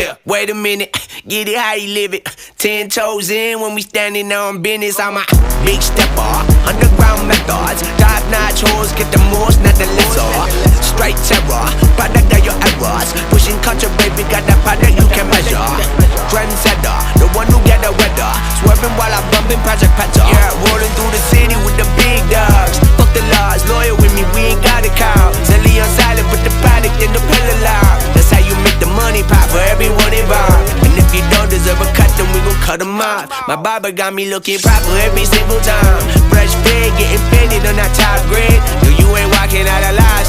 Yeah, wait a minute, get it how you live it. 10 toes in when we standing on business. I'm a big stepper, underground methods. Top-notch hoes, get the most, not the lesser. Straight terror, product of your errors. Pushing culture, baby, got that product you can measure. Trendsetter, the one who get the weather. Swerving while I'm bumping Project Petter. Yeah, rolling through the city with the big dogs. Fuck the laws, loyal with me, we ain't got a cow. Zelly on silent, put the product in the pillar loud. That's how you make the money pop for everyone involved. And if you don't deserve a cut, then we gon' cut them off. My barber got me looking proper every single time. Fresh pig, getting faded on that top grade. No, you ain't walking out alive.